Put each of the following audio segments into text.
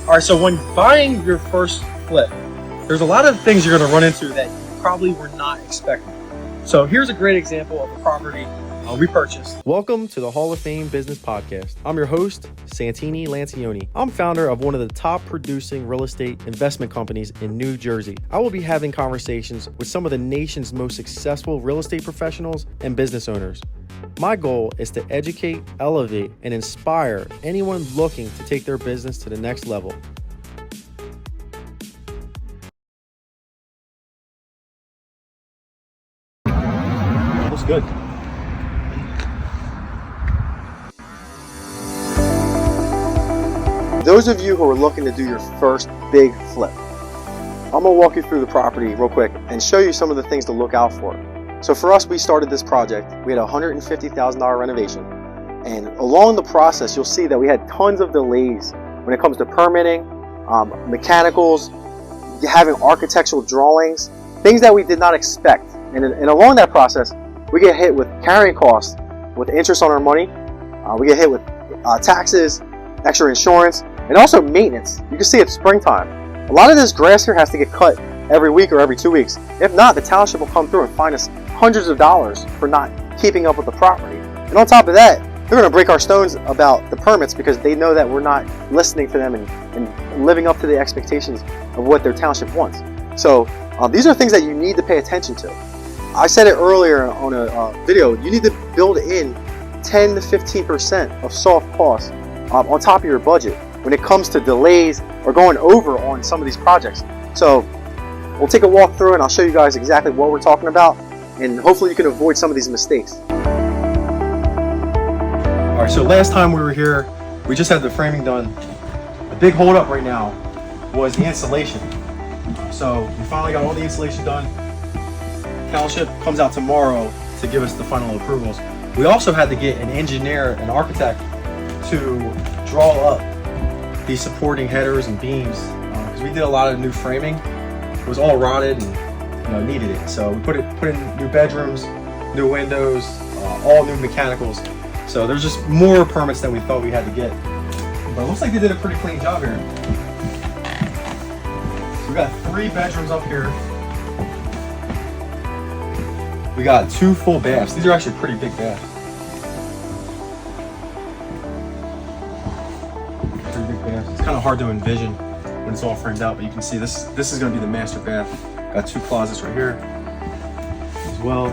All right, so when buying your first flip, there's a lot of things you're going to run into that you probably were not expecting. So here's a great example of a property we purchased. Welcome to the Hall of Fame Business Podcast. I'm your host, Santini Lancioni. I'm founder of one of the top producing real estate investment companies in New Jersey. I will be having conversations with some of the nation's most successful real estate professionals and business owners. My goal is to educate, elevate, and inspire anyone looking to take their business to the next level. Looks good. Those of you who are looking to do your first big flip, I'm going to walk you through the property real quick and show you some of the things to look out for. So for us, we started this project. We had a $150,000 renovation. And along the process, you'll see that we had tons of delays when it comes to permitting, mechanicals, having architectural drawings, things that we did not expect. And along that process, we get hit with carrying costs, with interest on our money. We get hit with taxes, extra insurance, and also maintenance. You can see it's springtime. A lot of this grass here has to get cut every week or every 2 weeks. If not, the township will come through and fine us hundreds of dollars for not keeping up with the property. And on top of that, they're going to break our stones about the permits because they know that we're not listening to them and living up to the expectations of what their township wants. So these are things that you need to pay attention to. I said it earlier on a video, you need to build in 10 to 15% of soft costs on top of your budget when it comes to delays or going over on some of these projects. So we'll take a walk through and I'll show you guys exactly what we're talking about, and hopefully you can avoid some of these mistakes. All right, so last time we were here, we just had the framing done. The big holdup right now was the insulation. So we finally got all the insulation done. Township comes out tomorrow to give us the final approvals. We also had to get an engineer, an architect, to draw up these supporting headers and beams because we did a lot of new framing. It was all rotted and needed it. So we put in new bedrooms, new windows, all new mechanicals. So there's just more permits than we thought we had to get. But it looks like they did a pretty clean job here. So we got 3 bedrooms up here. We got 2 full baths. These are actually pretty big baths. Pretty big baths. It's kind of hard to envision when it's all framed out, but you can see this is going to be the master bath. Got 2 closets right here as well.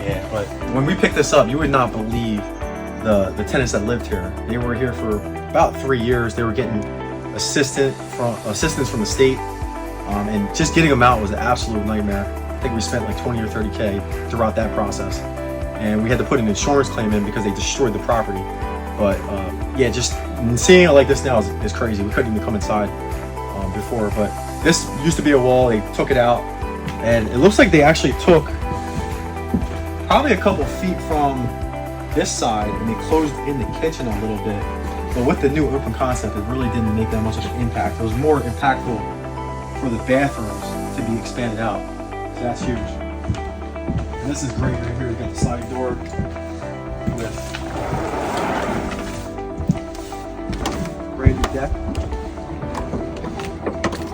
Yeah, but when we picked this up, you would not believe the tenants that lived here. They were here for about 3 years. They were getting assistance from the state, and just getting them out was an absolute nightmare. I think we spent like 20 or 30K throughout that process, and we had to put an insurance claim in because they destroyed the property. But yeah, just seeing it like this now is crazy. We couldn't even come inside before, but this used to be a wall. They took it out, and it looks like they actually took probably a couple feet from this side and they closed in the kitchen a little bit. But with the new open concept, it really didn't make that much of an impact. It was more impactful for the bathrooms to be expanded out. So that's huge. And this is great right here. We've got the sliding door with brand new deck.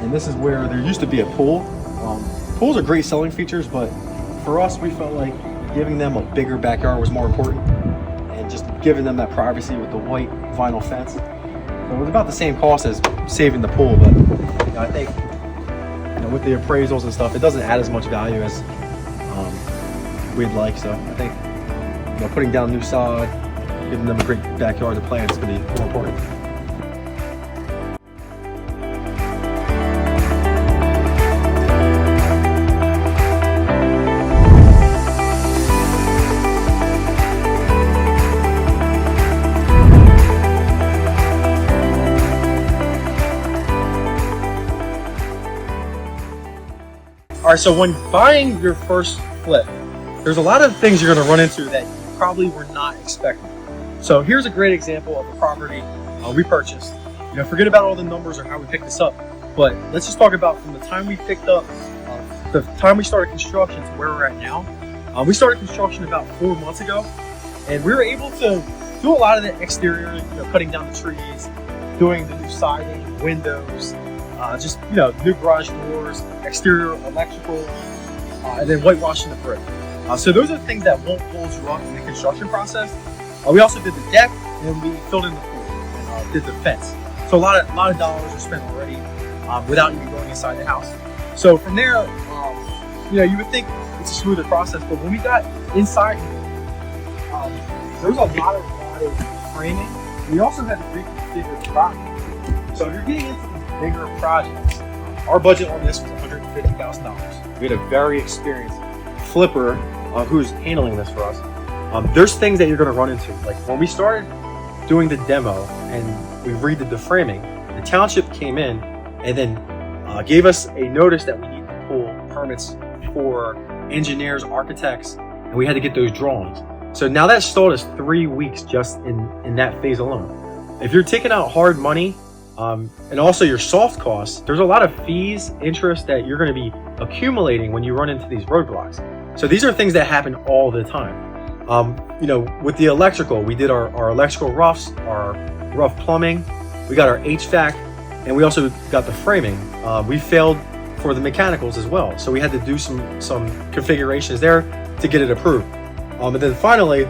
And this is where there used to be a pool. Pools are great selling features, but for us, we felt like giving them a bigger backyard was more important, and just giving them that privacy with the white vinyl fence. So it was about the same cost as saving the pool, but I think with the appraisals and stuff, it doesn't add as much value as we'd like. So I think putting down new sod, giving them a great backyard to play in is going to be more important. All right, so when buying your first flip, there's a lot of things you're going to run into that you probably were not expecting. So here's a great example of a property we purchased. Forget about all the numbers or how we picked this up, but let's just talk about from the time we picked up the time we started construction to where we're at now, we started construction about 4 months ago, and we were able to do a lot of the exterior, cutting down the trees, doing the new siding, windows, just new garage doors, exterior electrical, and then whitewashing the brick. So those are things that won't hold you up in the construction process. We also did the deck, and we filled in the pool and did the fence. So a lot of dollars are spent already without even going inside the house. So from there, you would think it's a smoother process, but when we got inside here, there was a lot of framing. We also had to reconfigure the property. So if you're getting into these bigger projects, our budget on this was $150,000. We had a very experienced flipper who's handling this for us. There's things that you're going to run into. Like when we started doing the demo and we redid the framing, the township came in and then gave us a notice that we need to pull permits for engineers, architects, and we had to get those drawings. So now that stalled us 3 weeks just in that phase alone. If you're taking out hard money and also your soft costs, there's a lot of fees, interest that you're going to be accumulating when you run into these roadblocks. So these are things that happen all the time. With the electrical, we did our electrical roughs, our rough plumbing, we got our HVAC, and we also got the framing. We failed for the mechanicals as well. So we had to do some configurations there to get it approved. And then finally,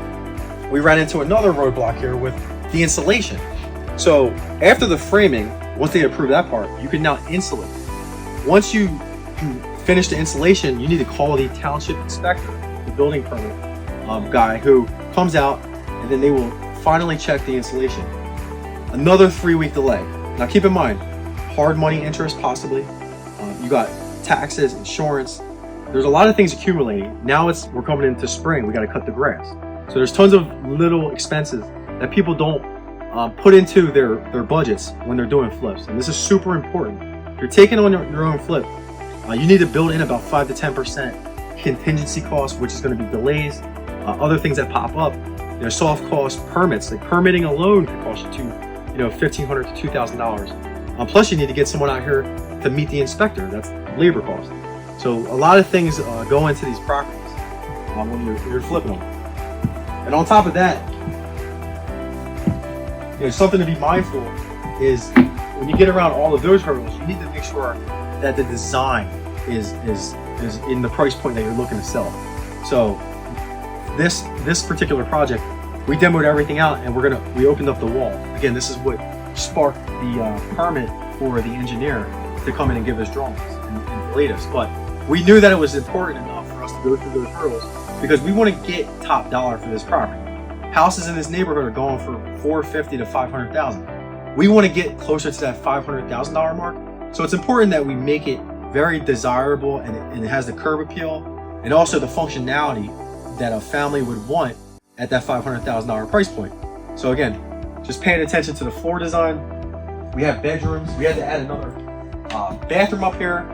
we ran into another roadblock here with the insulation. So after the framing, once they approve that part, you can now insulate. Once you finish the installation, you need to call the township inspector, the building permit guy, who comes out, and then they will finally check the installation. Another 3-week delay. Now keep in mind, hard money interest possibly. You got taxes, insurance. There's a lot of things accumulating. Now we're coming into spring. We got to cut the grass. So there's tons of little expenses that people don't put into their budgets when they're doing flips. And this is super important. If you're taking on your own flip, you need to build in about 5 to 10% contingency costs, which is going to be delays, other things that pop up. Soft cost permits, like permitting alone could cost you $1,500 to $2,000. Plus, you need to get someone out here to meet the inspector. That's labor cost. So a lot of things go into these properties when you're flipping them. And on top of that, something to be mindful is when you get around all of those hurdles, you need to make sure that the design is in the price point that you're looking to sell. So this particular project, we demoed everything out, and we opened up the wall. Again, this is what sparked the permit for the engineer to come in and give us drawings and delete us. But we knew that it was important enough for us to go through those hurdles because we want to get top dollar for this property. Houses in this neighborhood are going for $450,000 to $500,000. We want to get closer to that $500,000 mark. So it's important that we make it very desirable and it has the curb appeal and also the functionality that a family would want at that $500,000 price point. So again, just paying attention to the floor design. We have bedrooms. We had to add another bathroom up here.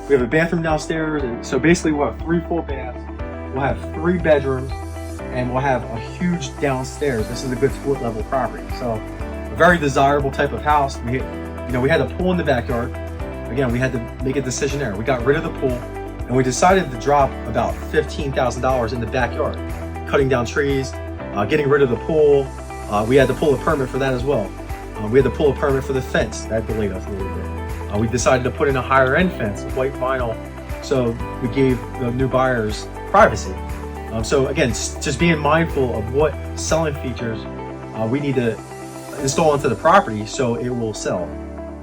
We have a bathroom downstairs. And so basically we'll have 3 full baths. We'll have 3 bedrooms and we'll have a huge downstairs. This is a good split level property. So a very desirable type of house. We had a pool in the backyard. Again, we had to make a decision there. We got rid of the pool and we decided to drop about $15,000 in the backyard, cutting down trees, getting rid of the pool. We had to pull a permit for that as well. We had to pull a permit for the fence. That delayed us a little bit. We decided to put in a higher end fence, white vinyl, so we gave the new buyers privacy. So again, just being mindful of what selling features we need to install into the property so it will sell.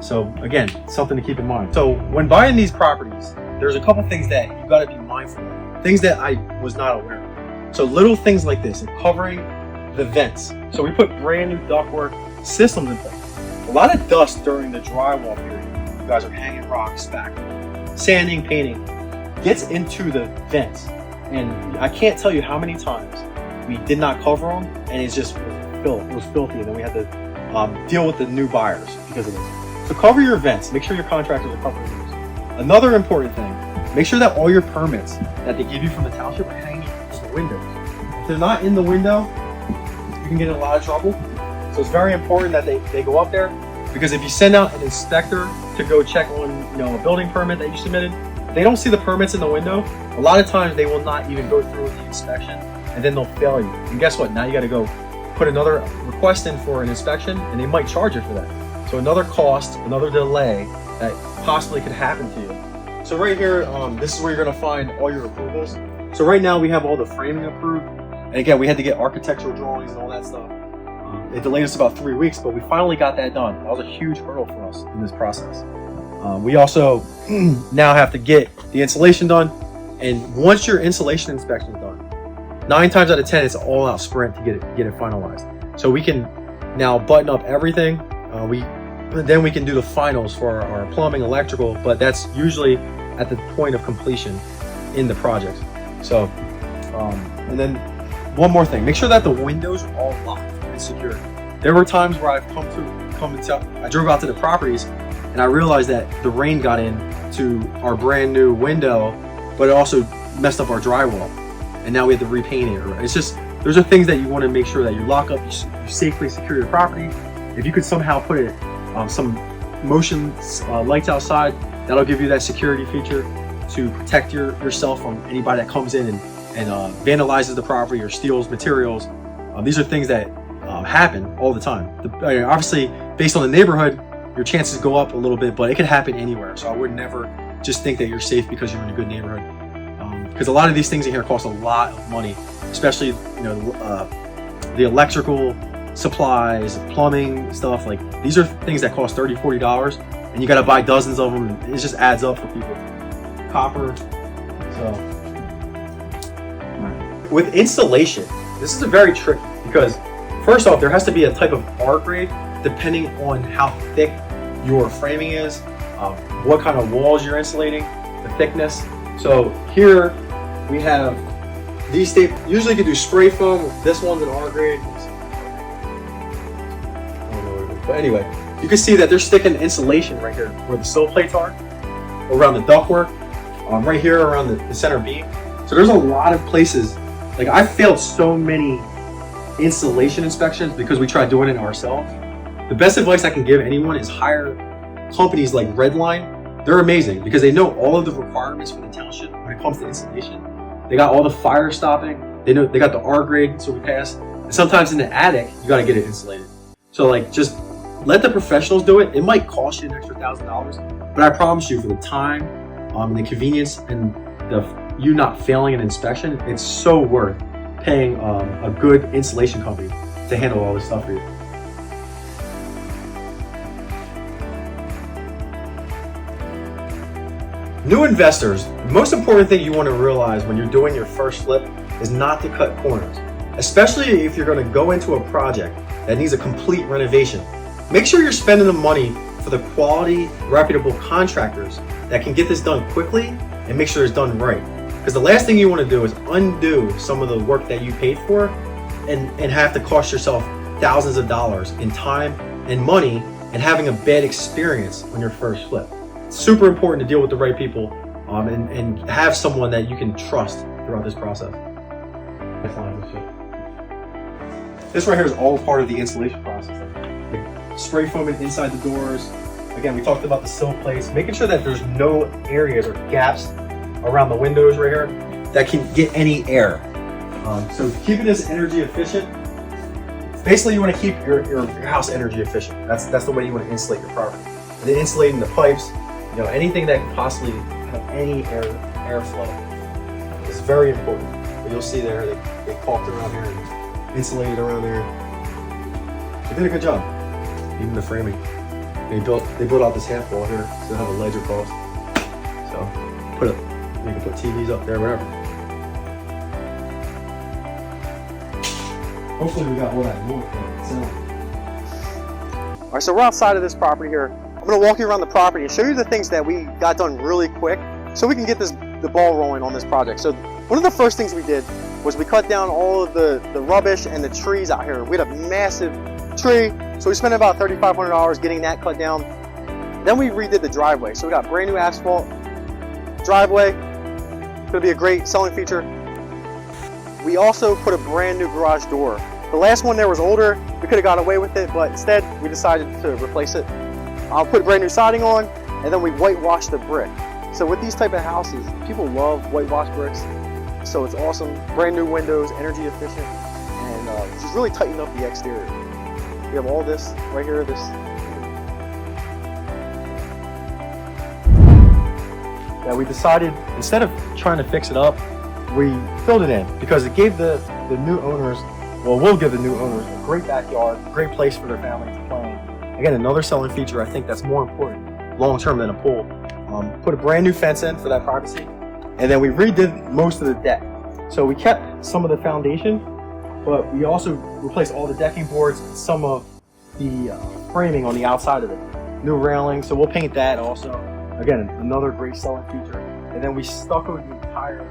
So again, something to keep in mind. So when buying these properties, there's a couple things that you got to be mindful of, things that I was not aware of. So little things like this, and covering the vents. So we put brand new ductwork systems in place. A lot of dust during the drywall period. You guys are hanging rocks back, sanding, painting, gets into the vents. And I can't tell you how many times we did not cover them and it just was filthy. And then we had to deal with the new buyers because of this. So cover your vents. Make sure your contractors are covering those. Another important thing, make sure that all your permits that they give you from the township are hanging in the windows. If they're not in the window, you can get in a lot of trouble. So it's very important that they go up there, because if you send out an inspector to go check on a building permit that you submitted, if they don't see the permits in the window, a lot of times they will not even go through with the inspection, and then they'll fail you. And guess what? Now you got to go put another request in for an inspection, and they might charge you for that. So another cost, another delay that possibly could happen to you. So right here, this is where you're going to find all your approvals. So right now we have all the framing approved. And again, we had to get architectural drawings and all that stuff. It delayed us about 3 weeks, but we finally got that done. That was a huge hurdle for us in this process. We also now have to get the insulation done. And once your insulation inspection is done, 9 times out of 10, it's an all-out sprint to get it finalized. So we can now button up everything. Then we can do the finals for our plumbing, electrical, but that's usually at the point of completion in the project. So, and then one more thing, make sure that the windows are all locked and secure. There were times where I've I drove out to the properties and I realized that the rain got into our brand new window, but it also messed up our drywall. And now we have to repaint it. It's just, those are things that you want to make sure that you lock up, you safely secure your property. If you could somehow put it, some motion lights outside, that'll give you that security feature to protect yourself from anybody that comes in and vandalizes the property or steals materials. These are things that happen all the time. Obviously, based on the neighborhood, your chances go up a little bit, but it could happen anywhere. So I would never just think that you're safe because you're in a good neighborhood. Because a lot of these things in here cost a lot of money, especially the electrical supplies, plumbing stuff. Like, these are things that cost $30, $40, and you got to buy dozens of them. It just adds up for people. Copper. So with installation, this is a very tricky, because first off, there has to be a type of R grade depending on how thick your framing is, what kind of walls you're insulating, the thickness. So here we have these tape. Usually you can do spray foam. This one's an R grade. But anyway, you can see that they're sticking insulation right here where the sill plates are, around the ductwork, right here around the center beam. So there's a lot of places. Like, I failed so many installation inspections because we tried doing it ourselves. The best advice I can give anyone is hire companies like Redline. They're amazing because they know all of the requirements for the township when it comes to installation. They got all the fire stopping. They got the R grade, so we pass. And sometimes in the attic, you got to get it insulated. So like, just let the professionals do it. It might cost you an extra $1,000, but I promise you, for the time, and the convenience, and you not failing an inspection, it's so worth paying a good installation company to handle all this stuff for you. New investors, the most important thing you want to realize when you're doing your first flip is not to cut corners, especially if you're going to go into a project that needs a complete renovation. Make sure you're spending the money for the quality, reputable contractors that can get this done quickly and make sure it's done right. Because the last thing you want to do is undo some of the work that you paid for and have to cost yourself thousands of dollars in time and money and having a bad experience on your first flip. It's super important to deal with the right people and have someone that you can trust throughout this process. This right here is all part of the installation process. Like spray foaming inside the doors. Again, we talked about the sill plates, making sure that there's no areas or gaps around the windows right here that can get any air. So keeping this energy efficient, basically you want to keep your house energy efficient. That's the way you want to insulate your property. And then insulating the pipes, anything that can possibly have any airflow is very important. But you'll see there, they caulked around here and insulated around there. They did a good job. Even the framing. They built out this half wall here, so they have a ledge across. So you can put TVs up there, whatever. Hopefully we got all that north. All right, so we're outside of this property here. I'm going to walk you around the property and show you the things that we got done really quick so we can get the ball rolling on this project. So one of the first things we did was we cut down all of the rubbish and the trees out here. We had a massive tree, so we spent about $3,500 getting that cut down. Then we redid the driveway. So we got brand new asphalt driveway. It's going to be a great selling feature. We also put a brand new garage door. The last one there was older. We could have got away with it, but instead we decided to replace it. I'll put brand new siding on, and then we whitewashed the brick. So with these type of houses, people love whitewash bricks. So it's awesome. Brand new windows, energy efficient, and just really tighten up the exterior. We have all this right here. Yeah, we decided instead of trying to fix it up, we filled it in because it gave the new owners, well, we'll give the new owners a great backyard, great place for their family to play in. Again, another selling feature I think that's more important long term than a pool. Put a brand new fence in for that privacy, and then we redid most of the deck. So we kept some of the foundation, but we also replaced all the decking boards and some of the framing on the outside of it. New railing, so we'll paint that also. Again, another great selling feature. And then we stuccoed the entire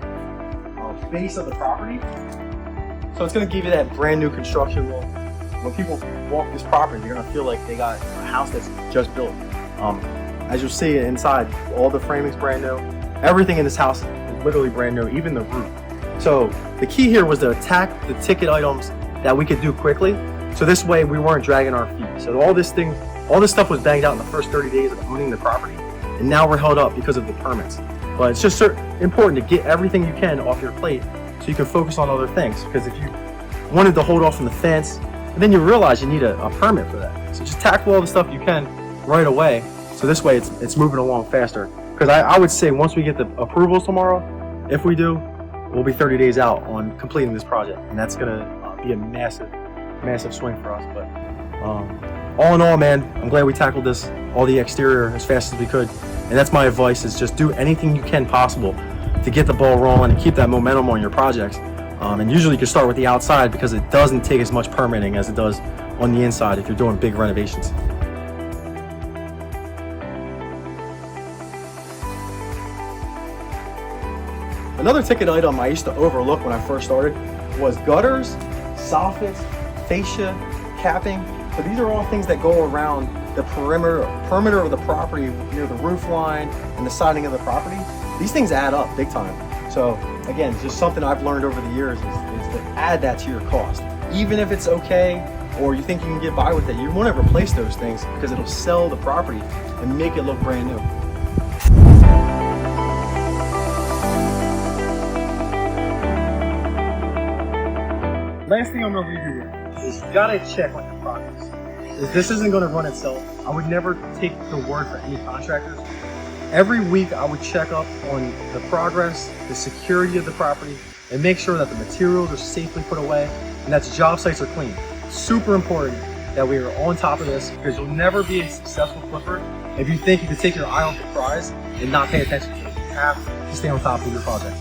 base of the property. So it's going to give you that brand new construction look. When people walk this property, they're going to feel like they got a house that's just built. As you'll see inside, all the framing's brand new. Everything in this house is literally brand new, even the roof. So the key here was to attack the ticket items that we could do quickly. So this way we weren't dragging our feet. So all this stuff was banged out in the first 30 days of owning the property. And now we're held up because of the permits. But it's just important to get everything you can off your plate so you can focus on other things. Because if you wanted to hold off on the fence, and then you realize you need a permit for that. So just tackle all the stuff you can right away. So this way it's moving along faster. Because I would say once we get the approvals tomorrow, if we do, we'll be 30 days out on completing this project. And that's gonna be a massive swing for us. But all in all, man, I'm glad we tackled all the exterior as fast as we could. And that's my advice, is just do anything you can possible to get the ball rolling and keep that momentum on your projects. And usually you can start with the outside because it doesn't take as much permitting as it does on the inside if you're doing big renovations. Another ticket item I used to overlook when I first started was gutters, soffits, fascia, capping. So these are all things that go around the perimeter of the property near the roof line and the siding of the property. These things add up big time. So again, just something I've learned over the years is to add that to your cost. Even if it's okay or you think you can get by with it, you want to replace those things because it'll sell the property and make it look brand new. Last thing I'm going to leave you with is you got to check on your progress. If this isn't going to run itself, I would never take the word for any contractors. Every week I would check up on the progress, the security of the property, and make sure that the materials are safely put away and that the job sites are clean. Super important that we are on top of this because you'll never be a successful flipper if you think you can take your eye off the prize and not pay attention to it. You have to stay on top of your project.